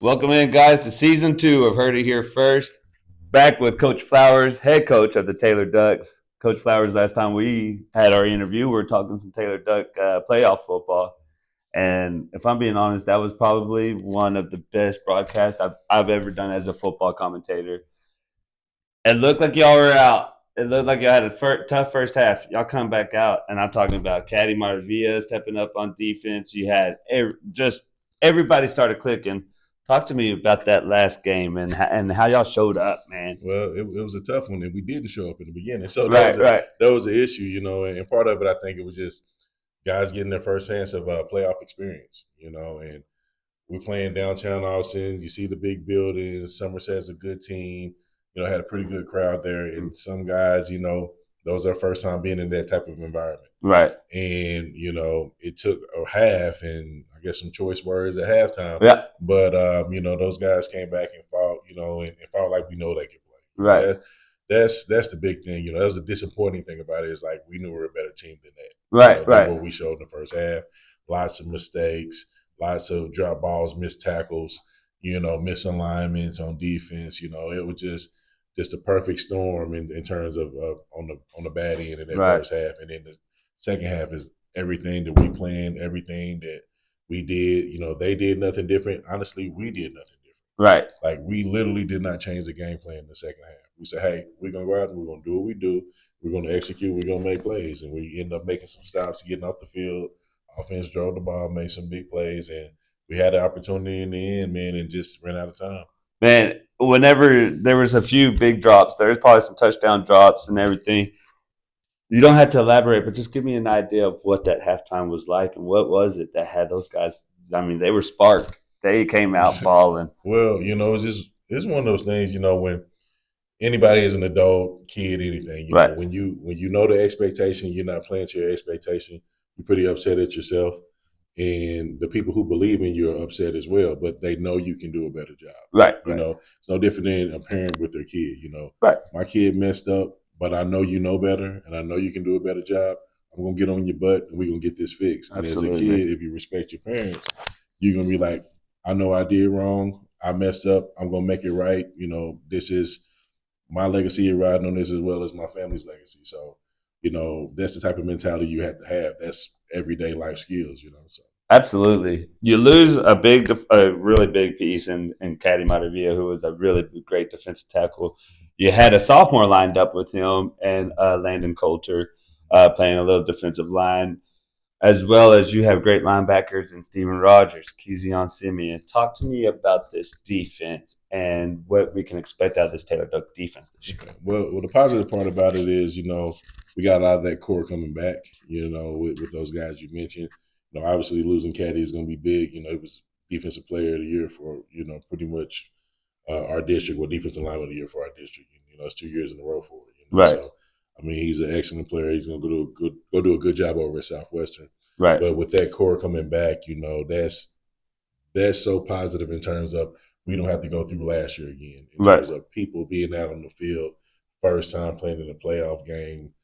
Welcome in, guys, to season 2 of Heard It Here First. Back with Coach Flowers, head coach of the Taylor Ducks. Coach Flowers, last time we had our interview, we were talking some Taylor Duck playoff football. And if I'm being honest, that was probably one of the best broadcasts I've ever done as a football commentator. It looked like y'all were out. It looked like y'all had a tough first half. Y'all come back out, and I'm talking about Caddy Maravilla stepping up on defense. You had just everybody started clicking. Talk to me about that last game and how y'all showed up, man. Well, it was a tough one, and we didn't show up in the beginning, so Right, right. that was the issue, And part of it, I think, it was just guys getting their first chance of playoff experience, And we're playing downtown Austin. You see the big buildings. Somerset's a good team. Had a pretty good crowd there, and some guys, that was their first time being in that type of environment. Right. And it took a half, and I guess some choice words at halftime. Yeah. But those guys came back and fought, and fought like we know they can play. Right. That's the big thing. That was the disappointing thing about it, is like we knew we were a better team than that. Right, right. Than what we showed in the first half. Lots of mistakes, lots of drop balls, missed tackles, misalignments on defense. It was just a perfect storm in terms of on the bad end in that first half, and then the second half is everything that we planned, everything that we did. They did nothing different. Honestly, we did nothing different. Right. Like, we literally did not change the game plan in the second half. We said, hey, we're gonna go out and we're gonna do what we do. We're gonna execute. We're gonna make plays, and we end up making some stops, getting off the field. Offense drove the ball, made some big plays, and we had the opportunity in the end, man, and just ran out of time. Man, whenever there was a few big drops, there's probably some touchdown drops and everything. You don't have to elaborate, but just give me an idea of what that halftime was like and what was it that had those guys. I mean, they were sparked. They came out balling. Well, it's one of those things, when anybody is an adult, kid, anything, Right. when you know the expectation, you're not playing to your expectation, you're pretty upset at yourself. And the people who believe in you are upset as well, but they know you can do a better job. Right. It's no different than a parent with their kid. Right. My kid messed up, but I know you know better, and I know you can do a better job. I'm gonna get on your butt, and we're gonna get this fixed. Absolutely. And as a kid, if you respect your parents, you're gonna be like, I know I did wrong. I messed up. I'm gonna make it right. This is my legacy riding on this as well as my family's legacy. So, that's the type of mentality you have to have. That's everyday life skills, So. Absolutely. You lose a really big piece in Caddy Maravilla, who was a really great defensive tackle. You had a sophomore lined up with him and Landon Coulter playing a little defensive line, as well as you have great linebackers in Steven Rodgers, Kezion Simien. Talk to me about this defense and what we can expect out of this Taylor Duck defense this year. Okay. Well, the positive part about it is, we got a lot of that core coming back, with those guys you mentioned. Obviously losing Caddy is going to be big. It was defensive player of the year for, pretty much our district, or defensive lineman of the year for our district. It's 2 years in a row for it. Right. So, I mean, he's an excellent player. He's going to go do a good job over at Southwestern. Right. But with that core coming back, that's so positive in terms of we don't have to go through last year again. In terms of people being out on the field, first time playing in a playoff game,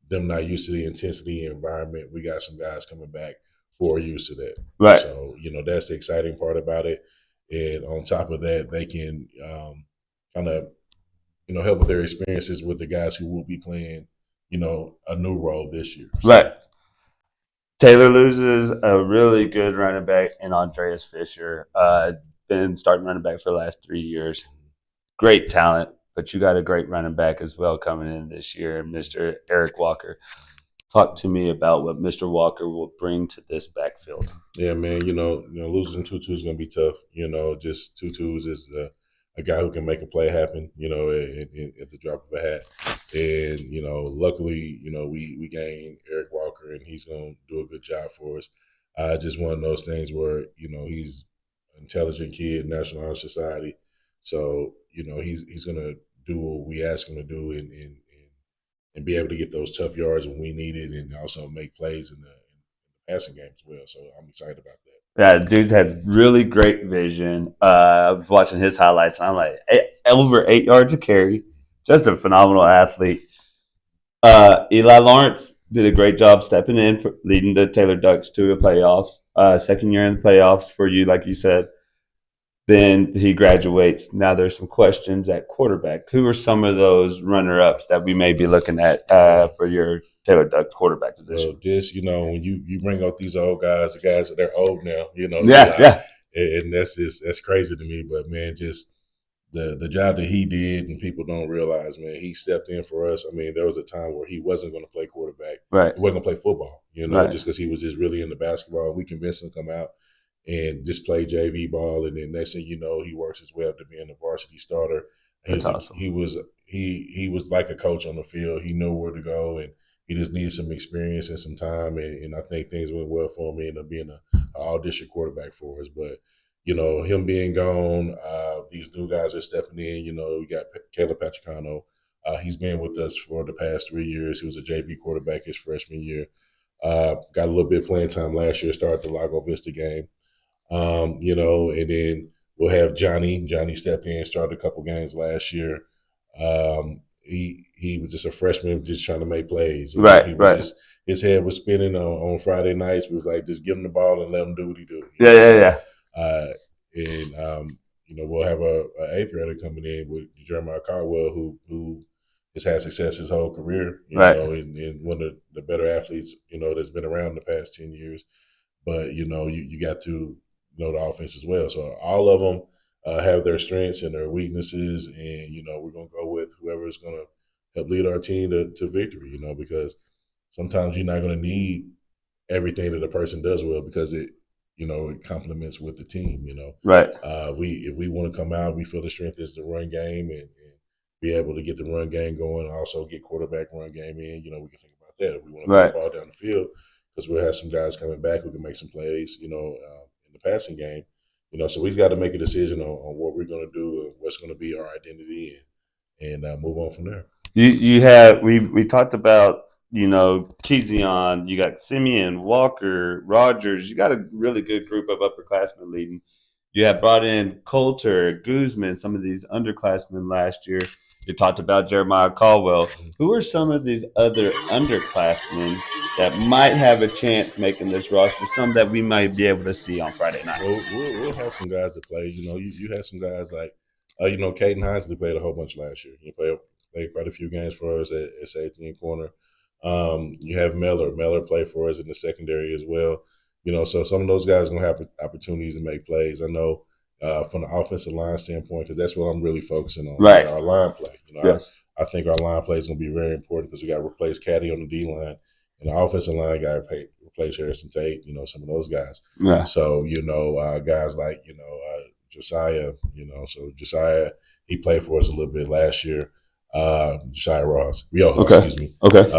them not used to the intensity environment. We got some guys coming back who are used to that. Right. So, that's the exciting part about it. And on top of that, they can kind of, help with their experiences with the guys who will be playing, a new role this year. So. Right. Taylor loses a really good running back in Andreas Fisher. Been starting running back for the last 3 years. Great talent, but you got a great running back as well coming in this year, Mr. Eric Walker. Talk to me about what Mr. Walker will bring to this backfield. Yeah, man. Losing Tutu is going to be tough. Just Tutu's is a guy who can make a play happen. At the drop of a hat. And luckily, we gained Eric Walker, and he's going to do a good job for us. Just one of those things where he's an intelligent kid, National Honor Society. So he's going to do what we ask him to do, and be able to get those tough yards when we need it, and also make plays in the passing game as well. So I'm excited about that. Yeah, dude has really great vision. I was watching his highlights, and I'm like, over 8 yards a carry. Just a phenomenal athlete. Eli Lawrence did a great job stepping in for leading the Taylor Ducks to the playoffs. Second year in the playoffs for you, like you said. Then he graduates. Now there's some questions at quarterback. Who are some of those runner-ups that we may be looking at for your Taylor Duck quarterback position? Well, just when you bring up these old guys, the guys that they're old now, Yeah. and that's crazy to me. But man, just the job that he did, and people don't realize, man, he stepped in for us. I mean, there was a time where he wasn't going to play quarterback. Right. He wasn't going to play football, Right. just because he was just really into basketball. We convinced him to come out and just play JV ball, and then next thing you know, he works his way up to being a varsity starter. That's awesome. He was like a coach on the field. He knew where to go, and he just needed some experience and some time. And I think things went well for him. He ended up being an all district quarterback for us. But him being gone, these new guys are stepping in. We got Caleb Patricano. He's been with us for the past 3 years. He was a JV quarterback his freshman year. Got a little bit of playing time last year, started the Lago Vista game. And then we'll have Johnny. Johnny stepped in, started a couple games last year. He was just a freshman, just trying to make plays. Right. His head was spinning on Friday nights. We was like, just give him the ball and let him do what he do. Yeah. We'll have a eighth grader coming in with Jeremiah Caldwell, who has had success his whole career. And one of the better athletes, that's been around the past 10 years. But you got to know the offense as well. So all of them have their strengths and their weaknesses, and we're gonna go with whoever is gonna help lead our team to victory. Because sometimes you're not gonna need everything that a person does well, because it complements with the team. Right. If we want to come out, we feel the strength is the run game, and be able to get the run game going, also get quarterback run game in. We can think about that. If we want to throw the ball down the field, because we'll have some guys coming back who can make some plays, in the passing game. So we've got to make a decision on what we're going to do and what's going to be our identity, and move on from there. We talked about Kezion, you got Simien, Walker, Rodgers. You got a really good group of upperclassmen leading. You have brought in Coulter, Guzman, some of these underclassmen last year. You talked about Jeremiah Caldwell. Who are some of these other underclassmen that might have a chance making this roster? Some that we might be able to see on Friday night. We'll have some guys that play. You have some guys like, Caden Hinesley played a whole bunch last year. He played quite a few games for us at safety and corner. You have Miller. Miller played for us in the secondary as well. So some of those guys are going to have opportunities to make plays. I know from the offensive line standpoint, because that's what I'm really focusing on. Right. Our line play. Yes. I think our line play is going to be very important, because we got to replace Caddy on the D line, and the offensive line got to replace Harrison Tate. Some of those guys. Yeah. So guys like Josiah. So Josiah, he played for us a little bit last year. Josiah Rioja, excuse me. Okay.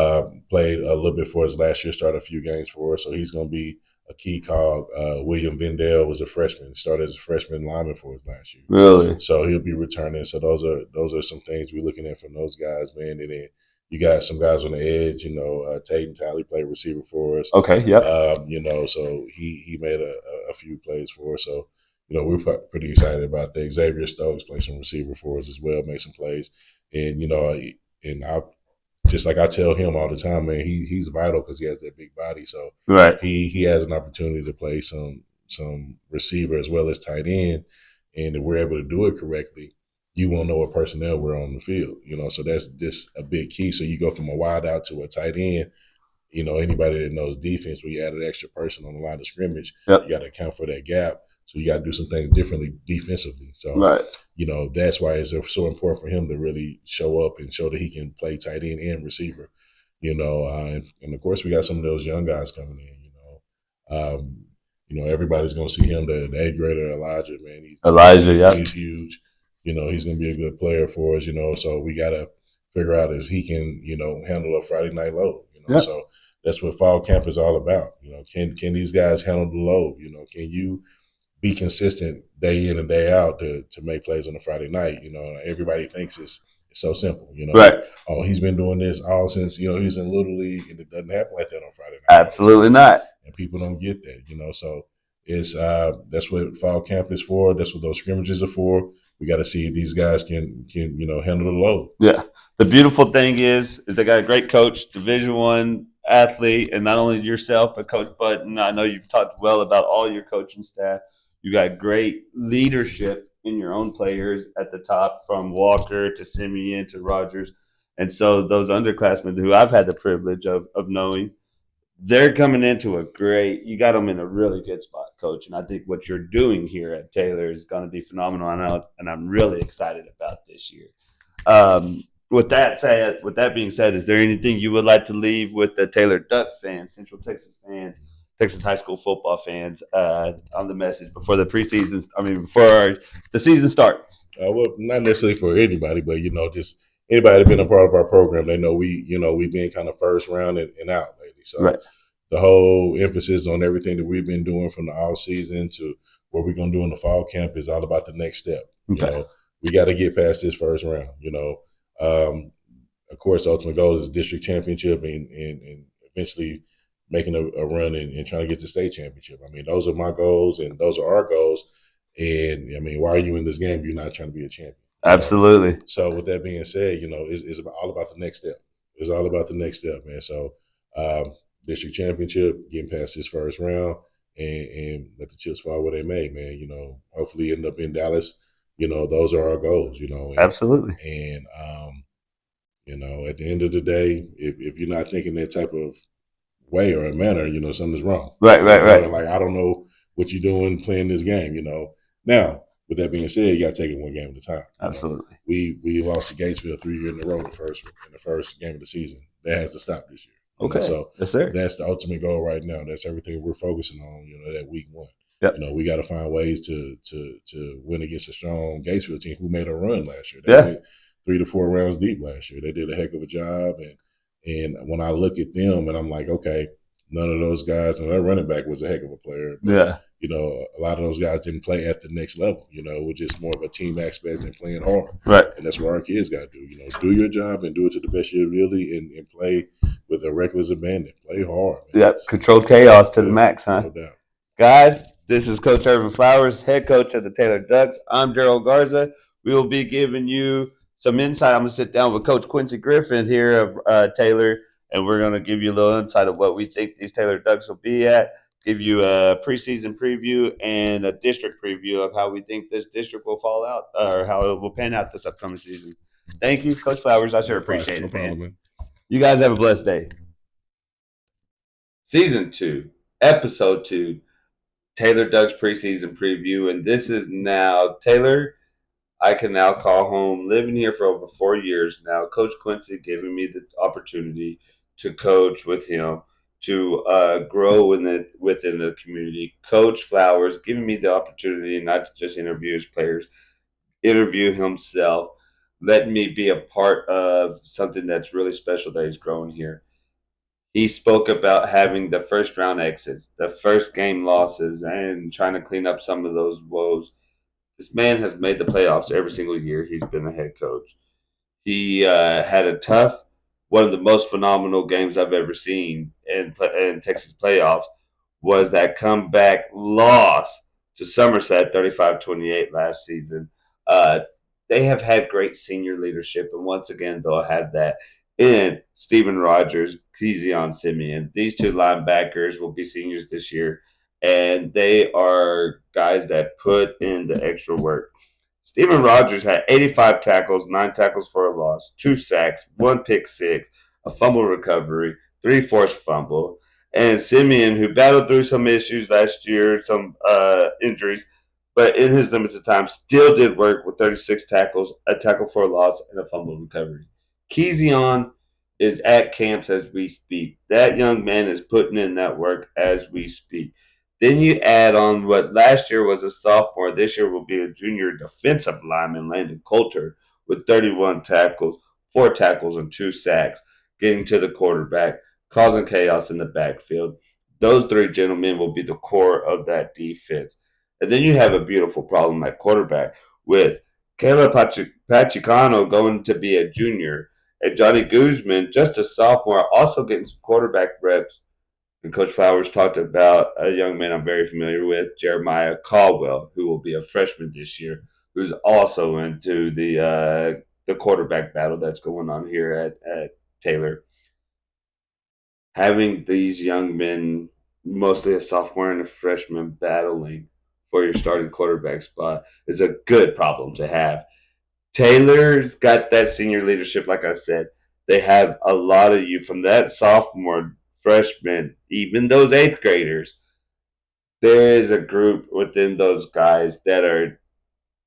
Played a little bit for us last year, started a few games for us, so he's going to be a key cog. William Vendale was a freshman, started as a freshman lineman for us last year. Really? So he'll be returning. So those are some things we're looking at from those guys, man. And then you got some guys on the edge. Tate and Talley played receiver for us. Okay. Yep. So he made a few plays for us. So we're pretty excited about that. Xavier Stokes played some receiver for us as well, made some plays. And and I just like I tell him all the time, man, he's vital because he has that big body. So right, he has an opportunity to play some receiver as well as tight end, and if we're able to do it correctly, you won't know what personnel we're on the field. So that's just a big key. So you go from a wide out to a tight end. Anybody that knows defense, where you add an extra person on the line of scrimmage, yep, you got to account for that gap. So you got to do some things differently defensively. So, right, that's why it's so important for him to really show up and show that he can play tight end and receiver. And of course we got some of those young guys coming in. Everybody's going to see him. The eighth grader Elijah, man, he's huge. He's going to be a good player for us. So we got to figure out if he can, handle a Friday night load. Yep. So that's what fall camp is all about. Can these guys handle the load? Can you be consistent day in and day out to make plays on a Friday night? Everybody thinks it's so simple. Right. Oh, he's been doing this all since he's in Little League, and it doesn't happen like that on Friday night. Absolutely not. And people don't get that. So it's that's what fall camp is for. That's what those scrimmages are for. We got to see if these guys can handle the load. Yeah. The beautiful thing is they got a great coach, Division I athlete, and not only yourself, but Coach Bunton. I know you've talked well about all your coaching staff. You got great leadership in your own players at the top, from Walker to Simien to Rodgers. And so those underclassmen who I've had the privilege of knowing, they're coming into a great. You got them in a really good spot, Coach. And I think what you're doing here at Taylor is going to be phenomenal. And I'm really excited about this year. With that being said, is there anything you would like to leave with the Taylor Duck fans, Central Texas fans, Texas high school football fans, on the message before the preseason? I mean, before the season starts. Well, not necessarily for anybody, but just anybody that's been a part of our program, they know we've been kind of first round and out lately. So Right. the whole emphasis on everything that we've been doing from the off season to what we're gonna do in the fall camp is all about the next step. Okay. We got to get past this first round. Of course, the ultimate goal is district championship and eventually making a run and trying to get the state championship. I mean, those are my goals and those are our goals. And I mean, why are you in this game if you're not trying to be a champion? Absolutely. So with that being said, it's all about the next step. It's all about the next step, man. So district championship, getting past this first round, and let the chips fall where they may, man. Hopefully end up in Dallas. Those are our goals. Absolutely. And at the end of the day, if you're not thinking that type of way or a manner, something's wrong. Right. Like, I don't know what you're doing playing this game. Now, with that being said, you got to take it one game at a time. Absolutely. We lost to Gatesville 3 years in a row in the first game of the season. That has to stop this year. Okay. So yes, sir. That's the ultimate goal right now. That's everything we're focusing on. That week one. Yep. We got to find ways to win against a strong Gatesville team who made a run last year. They went 3 to 4 rounds deep last year. They did a heck of a job, and when I look at them, and I'm like, okay, none of those guys, and their running back was a heck of a player. But, a lot of those guys didn't play at the next level. It was just more of a team aspect and playing hard. Right. And that's what our kids got to do. Do your job and do it to the best of your ability and play with a reckless abandon. Play hard. Man. Yep. Control chaos to the max, huh? No doubt. Guys, this is Coach Earven Flowers, head coach of the Taylor Ducks. I'm Daryl Garza. We will be giving you some insight. I'm going to sit down with Coach Quincy Griffin here of Taylor, and we're going to give you a little insight of what we think these Taylor Ducks will be at, give you a preseason preview and a district preview of how we think this district will fall out or how it will pan out this upcoming season. Thank you, Coach Flowers. I sure appreciate it. No problem, man. You guys have a blessed day. Season 2, Episode 2. Taylor Ducks preseason preview, and this is now Taylor. I can now call home. Living here for over 4 years now. Coach Quincy giving me the opportunity to coach with him, to grow within the community. Coach Flowers giving me the opportunity not to just interview his players, interview himself, letting me be a part of something that's really special that he's growing here. He spoke about having the first round exits, the first game losses, and trying to clean up some of those woes. This man has made the playoffs every single year he's been a head coach. He had a tough, one of the most phenomenal games I've ever seen in Texas playoffs was that comeback loss to Somerset 35-28 last season. They have had great senior leadership, and once again, they'll have that in Stephen Rodgers, Kezion Simien. These two linebackers will be seniors this year, and they are guys that put in the extra work. Stephen Rodgers had 85 tackles, 9 tackles for a loss, 2 sacks, 1 pick six, a fumble recovery, 3 forced fumble. And Simien, who battled through some issues last year, some injuries, but in his limited time, still did work with 36 tackles, a tackle for a loss, and a fumble recovery. Kezion is at camps as we speak. That young man is putting in that work as we speak. Then you add on what last year was a sophomore, this year will be a junior defensive lineman, Landon Coulter, with 31 tackles, 4 tackles, and 2 sacks, getting to the quarterback, causing chaos in the backfield. Those 3 gentlemen will be the core of that defense. And then you have a beautiful problem at quarterback with Caleb Pachicano going to be a junior, and Johnny Guzman, just a sophomore, also getting some quarterback reps. And Coach Flowers talked about a young man I'm very familiar with, Jeremiah Caldwell, who will be a freshman this year, who's also into the quarterback battle that's going on here at Taylor. Having these young men, mostly a sophomore and a freshman, battling for your starting quarterback spot is a good problem to have. Taylor's got that senior leadership, like I said. They have a lot of you from that sophomore, freshman, even those eighth graders. There is a group within those guys that are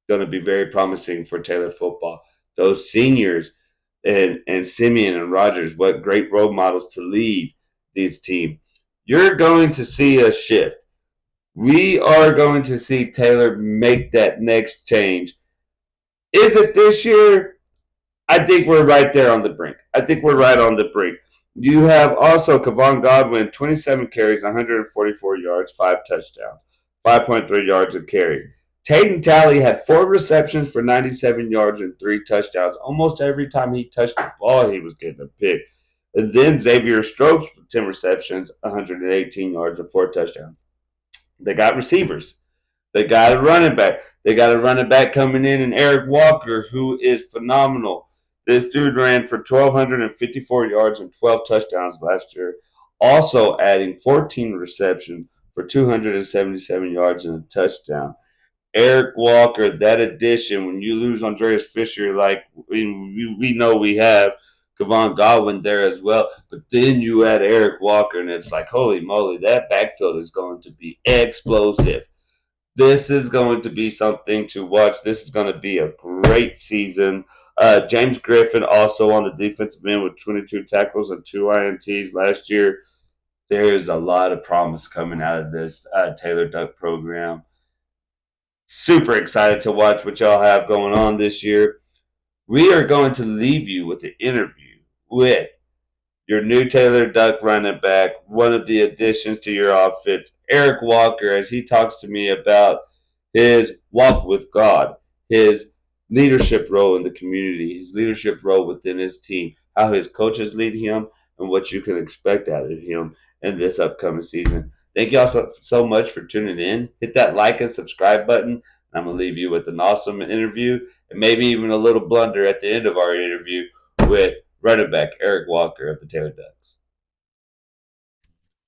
going to be very promising for Taylor football. Those seniors and Simien and Rodgers, what great role models to lead these teams. You're going to see a shift. We are going to see Taylor make that next change. Is it this year? I think we're right there on the brink. I think we're right on the brink. You have also Kevon Godwin, 27 carries, 144 yards, 5 touchdowns, 5.3 yards a carry. Tatum Talley had 4 receptions for 97 yards and 3 touchdowns. Almost every time he touched the ball, he was getting a pick. And then Xavier Stokes with 10 receptions, 118 yards, and 4 touchdowns. They got receivers. They got a running back. They got a running back coming in Eric Walker, who is phenomenal. This dude ran for 1,254 yards and 12 touchdowns last year, also adding 14 receptions for 277 yards and a touchdown. Eric Walker, that addition, when you lose Andreas Fisher, like we know we have Kevon Godwin there as well, but then you add Eric Walker, and it's like, holy moly, that backfield is going to be explosive. This is going to be something to watch. This is going to be a great season. James Griffin also on the defensive end with 22 tackles and 2 INTs last year. There's a lot of promise coming out of this Taylor Duck program. Super excited to watch what y'all have going on this year. We are going to leave you with an interview with your new Taylor Duck running back, one of the additions to your offense, Eric Walker, as he talks to me about his walk with God, his leadership role in the community, his leadership role within his team, how his coaches lead him, and what you can expect out of him in this upcoming season. Thank y'all so much for tuning in. Hit that like and subscribe button. I'm going to leave you with an awesome interview and maybe even a little blunder at the end of our interview with running back Eric Walker of the Taylor Ducks.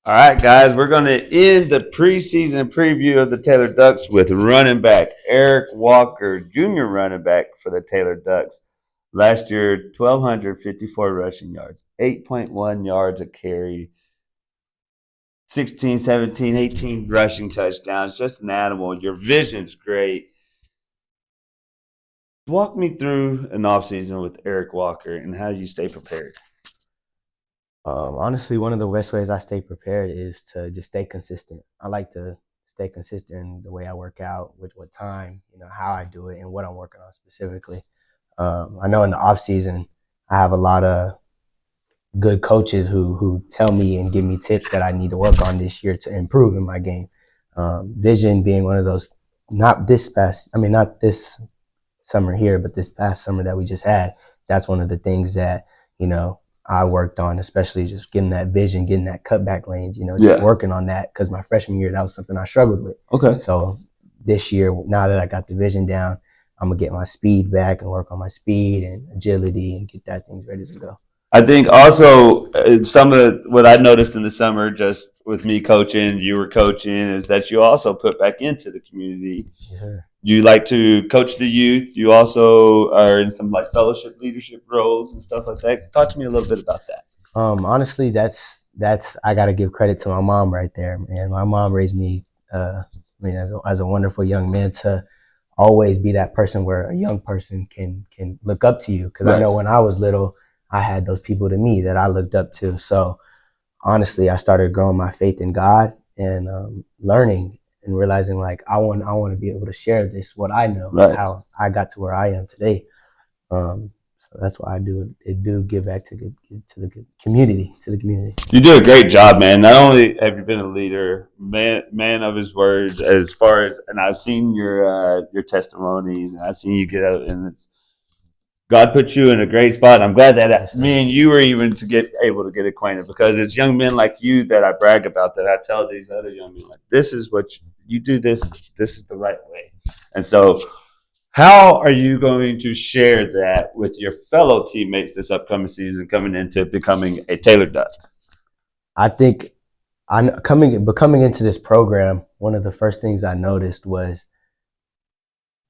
All right, guys, we're going to end the preseason preview of the Taylor Ducks with running back Eric Walker, junior running back for the Taylor Ducks. Last year, 1,254 rushing yards, 8.1 yards a carry, 16, 17, 18 rushing touchdowns. Just an animal. Your vision's great. Walk me through an offseason with Eric Walker and how you stay prepared. Honestly, one of the best ways I stay prepared is to just stay consistent. I like to stay consistent in the way I work out, with what time, how I do it, and what I'm working on specifically. I know in the off season, I have a lot of good coaches who tell me and give me tips that I need to work on this year to improve in my game. Vision being one of those. Not this summer here, but this past summer that we just had. That's one of the things that I worked on, especially just getting that vision, getting that cutback range, just working on that, because my freshman year, that was something I struggled with. Okay. So this year, now that I got the vision down, I'm going to get my speed back and work on my speed and agility and get that thing ready to go. I think also some of what I noticed in the summer, just with me coaching, you were coaching, is that you also put back into the community. Yes, sir. You like to coach the youth. You also are in some like fellowship leadership roles and stuff like that. Talk to me a little bit about that. Honestly, that's I got to give credit to my mom right there, man. My mom raised me, as a wonderful young man, to always be that person where a young person can look up to you. Because I know when I was little, I had those people to me that I looked up to. So honestly, I started growing my faith in God and learning and realizing like I want to be able to share this, what I know, how I got to where I am today. So that's why I do give back to the community. You do a great job, man. Not only have you been a leader, man of his words, as far as, and I've seen your testimonies, and I've seen you get out, and God put you in a great spot. I'm glad that me and you were even able to get acquainted, because it's young men like you that I brag about, that I tell these other young men, like, this is what you do, this is the right way. And so how are you going to share that with your fellow teammates this upcoming season, coming into becoming a Taylor Duck? I think becoming into this program, one of the first things I noticed was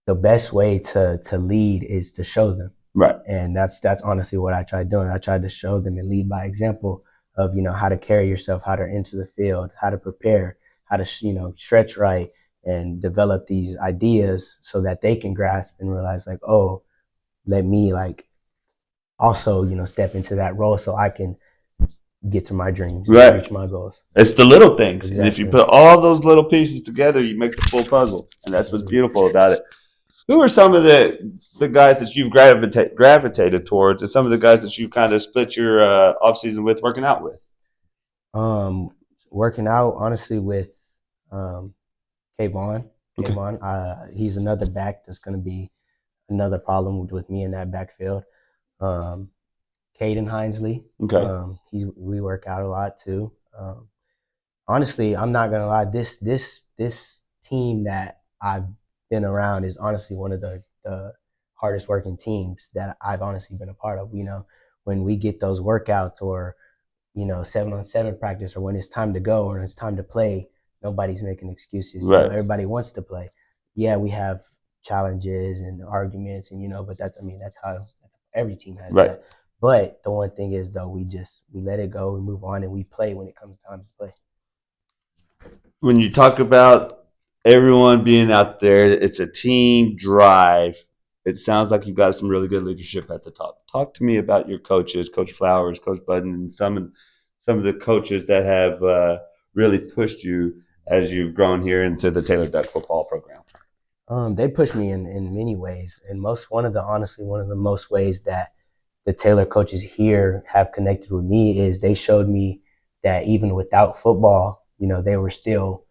the best way to lead is to show them. Right. And that's honestly what I tried doing. I tried to show them and lead by example of, how to carry yourself, how to enter the field, how to prepare, how to, stretch right and develop these ideas so that they can grasp and realize like, oh, let me like also, step into that role so I can get to my dreams, Right. reach my goals. It's the little things. Exactly. And if you put all those little pieces together, you make the full puzzle. And that's what's beautiful about it. Who are some of the guys that you've gravitated towards, and some of the guys that you kind of split your off season with working out with? Working out honestly with Kayvon. Kayvon, he's another back that's going to be another problem with me in that backfield. Caden Hinesley. Okay. We work out a lot too. Honestly, I'm not gonna lie. This team that I've been around is honestly one of the hardest working teams that I've honestly been a part of. When we get those workouts or 7-on-7 practice or when it's time to go or it's time to play, nobody's making excuses. Right. Everybody wants to play. Yeah, we have challenges and arguments and but that's how every team has Right. that. But the one thing is though, we let it go, we move on, and we play when it comes time to play. When you talk about everyone being out there, it's a team drive. It sounds like you've got some really good leadership at the top. Talk to me about your coaches, Coach Flowers, Coach Bunton, and some of the coaches that have really pushed you as you've grown here into the Taylor Duck football program. They pushed me in many ways, and one of the most ways that the Taylor coaches here have connected with me is they showed me that even without football, they were still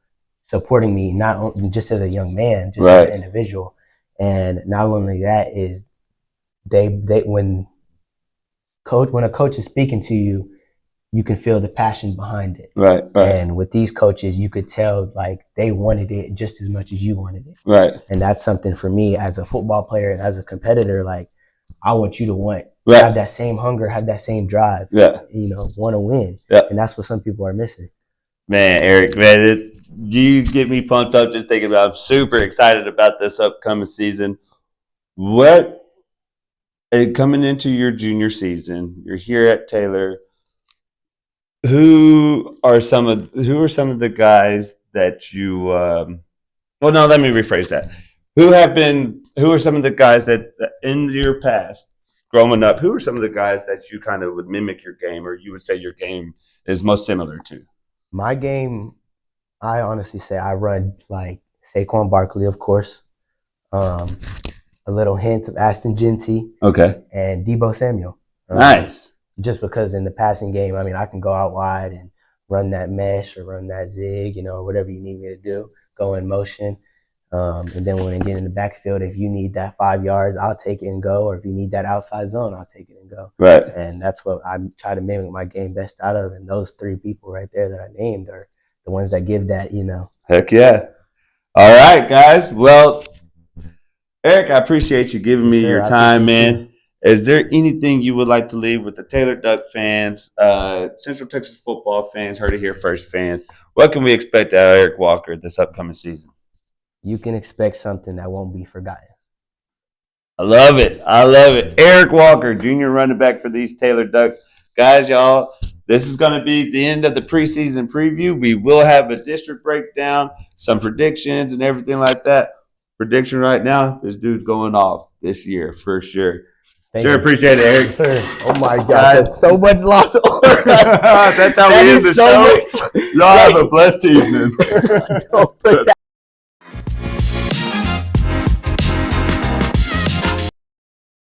supporting me, not only just as a young man, just as an individual. And not only that is when a coach is speaking to you, you can feel the passion behind it. Right. And with these coaches, you could tell like they wanted it just as much as you wanted it. Right. And that's something for me as a football player and as a competitor. Like I want you to have that same hunger, have that same drive. Yeah. Want to win. Yeah. And that's what some people are missing. Man, Eric, you get me pumped up just thinking about it. I'm super excited about this upcoming season. Coming into your junior season, you're here at Taylor. Who are some of the guys that you let me rephrase that. Who are some of the guys that in your past growing up, who are some of the guys that you kind of would mimic your game or you would say your game is most similar to? My game, I honestly say I run like Saquon Barkley, of course. A little hint of Aston Genty. Okay. And Deebo Samuel. Nice. Just because in the passing game, I can go out wide and run that mesh or run that zig, whatever you need me to do, go in motion. And then when I get in the backfield, if you need that 5 yards, I'll take it and go. Or if you need that outside zone, I'll take it and go. Right. And that's what I try to mimic my game best out of. And those three people right there that I named are the ones that give that, Heck yeah. All right, guys. Well, Eric, I appreciate you giving me your time, man. Is there anything you would like to leave with the Taylor Duck fans, Central Texas football fans, Heard It Here First fans? What can we expect out of Eric Walker this upcoming season? You can expect something that won't be forgotten. I love it. Eric Walker, junior running back for these Taylor Ducks. Guys, y'all, this is going to be the end of the preseason preview. We will have a district breakdown, some predictions, and everything like that. Prediction right now, this dude's going off this year for sure. Appreciate it, Eric. Yes, sir. Oh my God, that's so much loss. That's how we end the show. Y'all have a blessed evening.